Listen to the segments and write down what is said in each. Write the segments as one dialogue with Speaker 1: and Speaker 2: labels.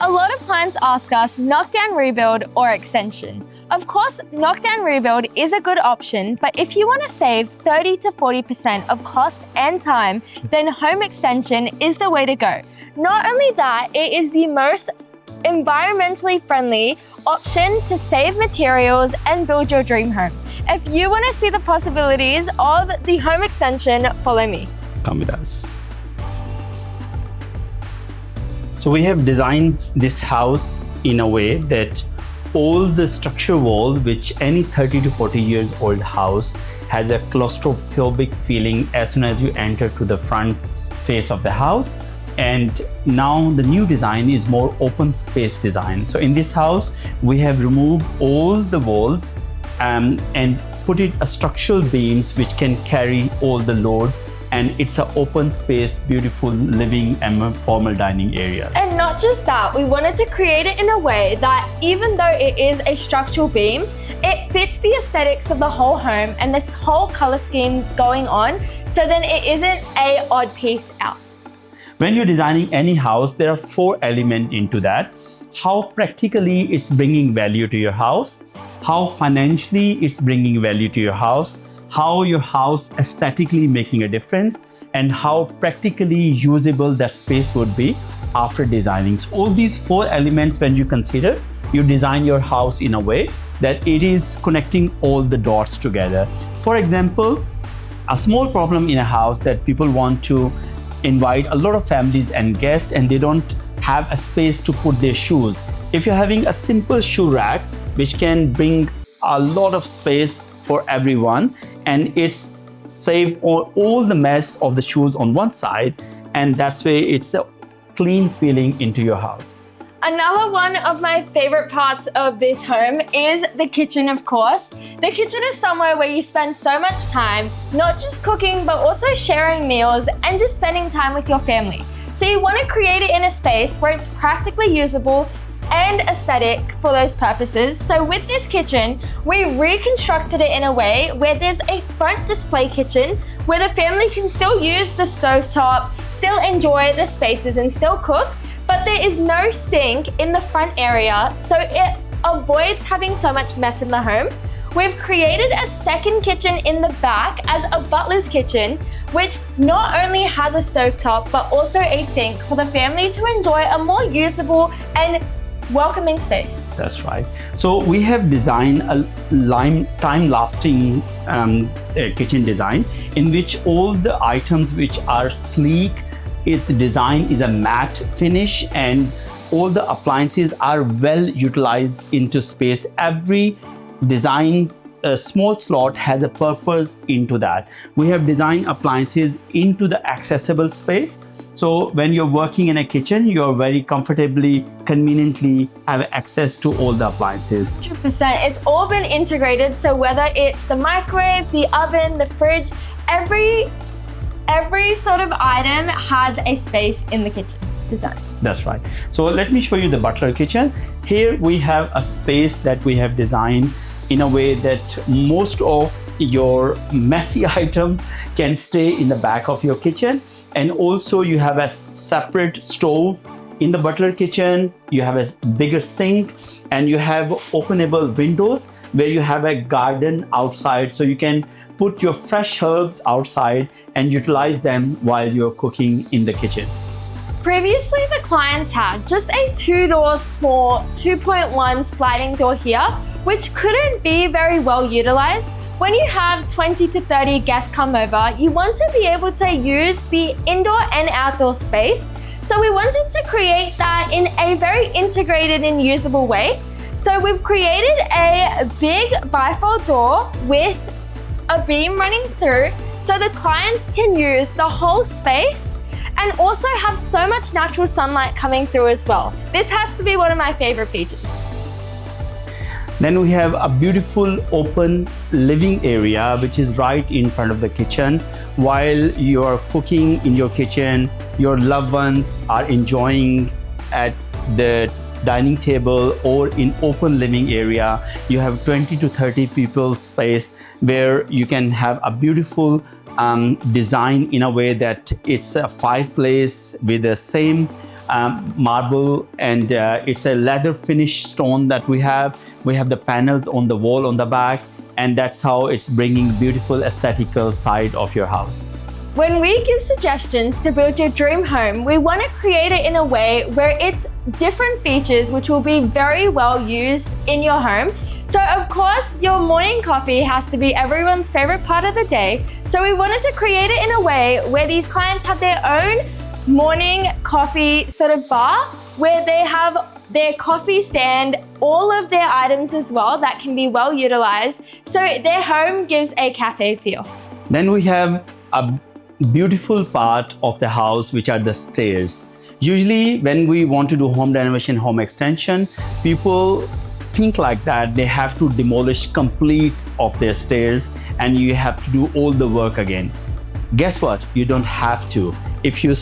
Speaker 1: A lot of clients ask us knockdown rebuild or extension. Of course, knockdown rebuild is a good option, but if you want to save 30 to 40% of cost and time, then home extension is the way to go. Not only that, it is the most environmentally friendly option to save materials and build your dream home. If you want to see the possibilities of the home extension, follow me.
Speaker 2: Come with us. So we have designed this house in a way that all the structure wall, which any 30 to 40 years old house has a claustrophobic feeling as soon as you enter to the front face of the house. And now the new design is more open space design. So in this house, we have removed all the walls and put it a structural beams which can carry all the load. And it's an open space, beautiful living and formal dining area.
Speaker 1: And not just that, we wanted to create it in a way that even though it is a structural beam, it fits the aesthetics of the whole home and this whole color scheme going on, so then it isn't an odd piece out.
Speaker 2: When you're designing any house, there are 4 elements into that. How practically it's bringing value to your house, how financially it's bringing value to your house, how your house aesthetically making a difference, and how practically usable that space would be after designing. So all these 4 elements, when you consider, you design your house in a way that it is connecting all the dots together. For example, a small problem in a house that people want to invite a lot of families and guests and they don't have a space to put their shoes. If you're having a simple shoe rack, which can bring a lot of space for everyone, and it's save all the mess of the shoes on one side, and that's why it's a clean feeling into your house.
Speaker 1: Another one of my favorite parts of this home is the kitchen, of course. The kitchen is somewhere where you spend so much time, not just cooking, but also sharing meals and just spending time with your family. So you want to create it in a space where it's practically usable and aesthetic for those purposes. So with this kitchen, we reconstructed it in a way where there's a front display kitchen where the family can still use the stovetop, still enjoy the spaces and still cook, but there is no sink in the front area, so it avoids having so much mess in the home. We've created a second kitchen in the back as a butler's kitchen, which not only has a stovetop, but also a sink for the family to enjoy a more usable and welcoming space.
Speaker 2: That's right. So we have designed a time-lasting kitchen design in which all the items which are sleek, its design is a matte finish, and all the appliances are well utilized into space. Every design small slot has a purpose into that. We have designed appliances into the accessible space. So when you're working in a kitchen, you're very comfortably, conveniently have access to all the appliances.
Speaker 1: 100%. It's all been integrated. So whether it's the microwave, the oven, the fridge, every sort of item has a space in the kitchen design.
Speaker 2: That's right. So let me show you the butler kitchen. Here we have a space that we have designed in a way that most of your messy items can stay in the back of your kitchen. And also you have a separate stove in the butler kitchen. You have a bigger sink and you have openable windows where you have a garden outside, so you can put your fresh herbs outside and utilize them while you're cooking in the kitchen.
Speaker 1: Previously, the clients had just a 2-door small 2.1 sliding door here, which couldn't be very well utilized. When you have 20 to 30 guests come over, you want to be able to use the indoor and outdoor space. So we wanted to create that in a very integrated and usable way. So we've created a big bifold door with a beam running through so the clients can use the whole space and also have so much natural sunlight coming through as well. This has to be one of my favorite features.
Speaker 2: Then we have a beautiful open living area which is right in front of the kitchen. While you're cooking in your kitchen, your loved ones are enjoying at the dining table or in open living area. You have 20 to 30 people space where you can have a beautiful design in a way that it's a fireplace with the same marble, and it's a leather finish stone that we have. We have the panels on the wall on the back, and that's how it's bringing beautiful aesthetical side of your house.
Speaker 1: When we give suggestions to build your dream home, we want to create it in a way where it's different features which will be very well used in your home. So of course, your morning coffee has to be everyone's favorite part of the day. So we wanted to create it in a way where these clients have their own morning coffee sort of bar, where they have their coffee stand, all of their items as well that can be well utilized. So their home gives a cafe feel.
Speaker 2: Then we have a beautiful part of the house, which are the stairs. Usually when we want to do home renovation, home extension, people think like that they have to demolish complete of their stairs and you have to do all the work again. Guess what? You don't have to. If you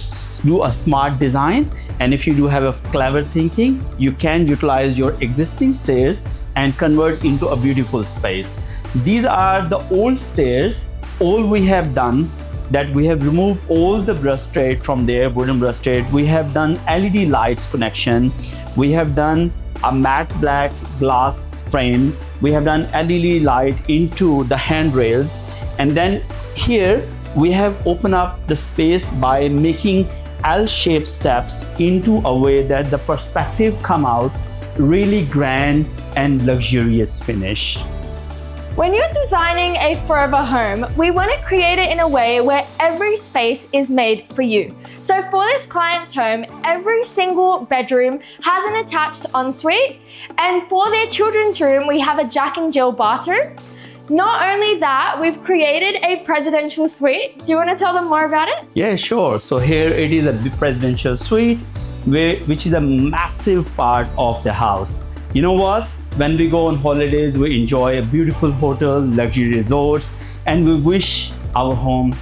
Speaker 2: do a smart design and if you do have a clever thinking, you can utilize your existing stairs and convert into a beautiful space. These are the old stairs. All we have done that we have removed all the brush-straight from there, wooden brush-straight. We have done LED lights connection. We have done a matte black glass frame. We have done LED light into the handrails. And then here we have opened up the space by making L-shaped steps into a way that the perspective come out really grand and luxurious finish.
Speaker 1: When you're designing a forever home, we want to create it in a way where every space is made for you. So for this client's home, every single bedroom has an attached ensuite, and for their children's room, we have a Jack and Jill bathroom. Not only that, we've created a presidential suite. Do you want to tell them more about it?
Speaker 2: Yeah, sure. So here it is a presidential suite, which is a massive part of the house. You know what? When we go on holidays, we enjoy a beautiful hotel, luxury resorts, and we wish our home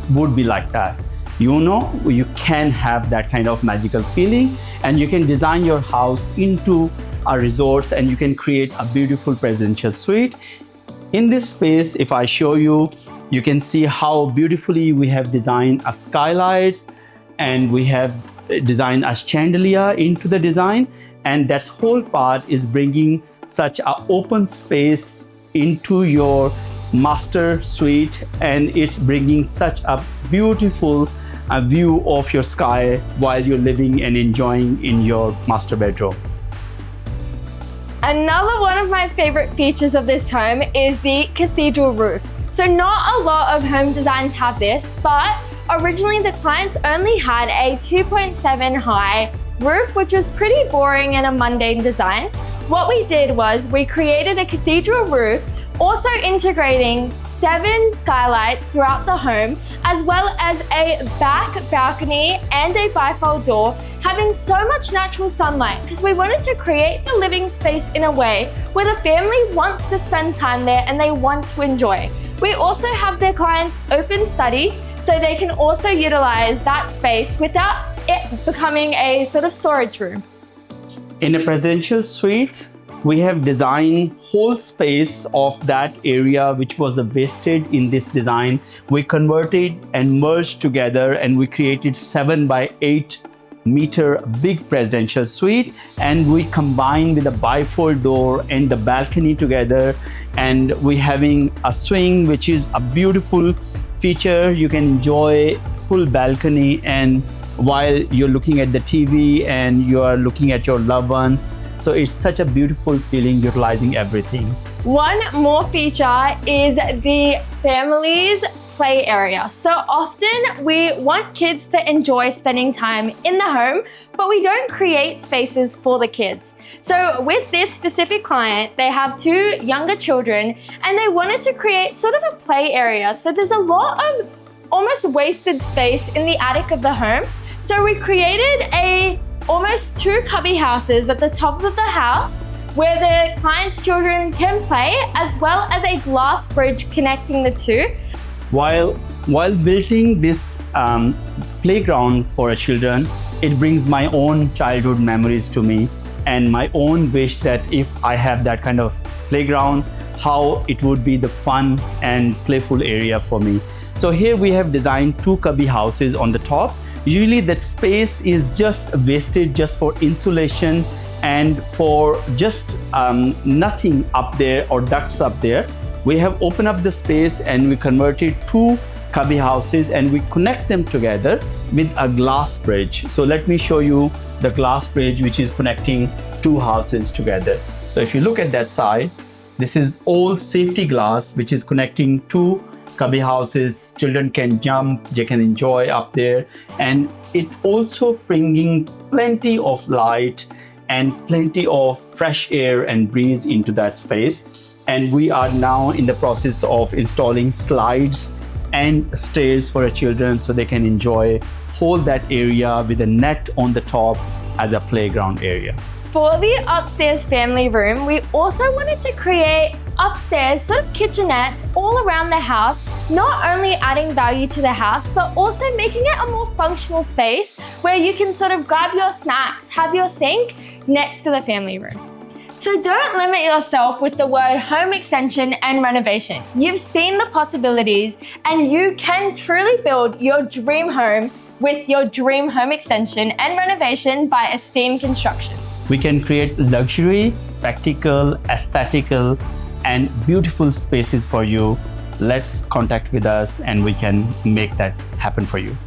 Speaker 2: would be like that. You know, you can have that kind of magical feeling, and you can design your house into a resort and you can create a beautiful presidential suite. In this space, if I show you, you can see how beautifully we have designed a skylights, and we have designed a chandelier into the design, and that whole part is bringing such an open space into your master suite, and it's bringing such a beautiful view of your sky while you're living and enjoying in your master bedroom.
Speaker 1: Another one of my favorite features of this home is the cathedral roof. So not a lot of home designs have this, but originally the clients only had a 2.7 high roof, which was pretty boring and a mundane design. What we did was we created a cathedral roof, also integrating 7 skylights throughout the home, as well as a back balcony and a bifold door, having so much natural sunlight because we wanted to create the living space in a way where the family wants to spend time there and they want to enjoy. We also have their clients open study, so they can also utilize that space without it becoming a sort of storage room.
Speaker 2: In a presidential suite, we have designed whole space of that area which was the wasted in this design. We converted and merged together, and we created 7 by 8 meter big presidential suite, and we combined with a bifold door and the balcony together, and we having a swing, which is a beautiful feature. You can enjoy full balcony, and while you're looking at the TV and you are looking at your loved ones. So it's such a beautiful feeling utilizing everything.
Speaker 1: One more feature is the family's play area. So often we want kids to enjoy spending time in the home, but we don't create spaces for the kids. So with this specific client, they have 2 younger children and they wanted to create sort of a play area. So there's a lot of almost wasted space in the attic of the home. So we created almost 2 cubby houses at the top of the house where the client's children can play, as well as a glass bridge connecting the 2.
Speaker 2: While building this playground for our children, it brings my own childhood memories to me and my own wish that if I have that kind of playground, how it would be the fun and playful area for me. So here we have designed 2 cubby houses on the top, Usually that space is just wasted just for insulation and for just nothing up there or ducts up there. We have opened up the space and we converted 2 cubby houses and we connect them together with a glass bridge. So let me show you the glass bridge which is connecting 2 houses together. So if you look at that side, this is all safety glass which is connecting 2 cubby houses. Children can jump, they can enjoy up there, and it also bringing plenty of light and plenty of fresh air and breeze into that space. And we are now in the process of installing slides and stairs for our children so they can enjoy whole that area with a net on the top as a playground area.
Speaker 1: For the upstairs family room, we also wanted to create upstairs sort of kitchenettes all around the house, not only adding value to the house, but also making it a more functional space where you can sort of grab your snacks, have your sink next to the family room. So don't limit yourself with the word home extension and renovation. You've seen the possibilities and you can truly build your dream home with your dream home extension and renovation by Esteem Construction.
Speaker 2: We can create luxury, practical, aesthetical, and beautiful spaces for you. Let's contact with us and we can make that happen for you.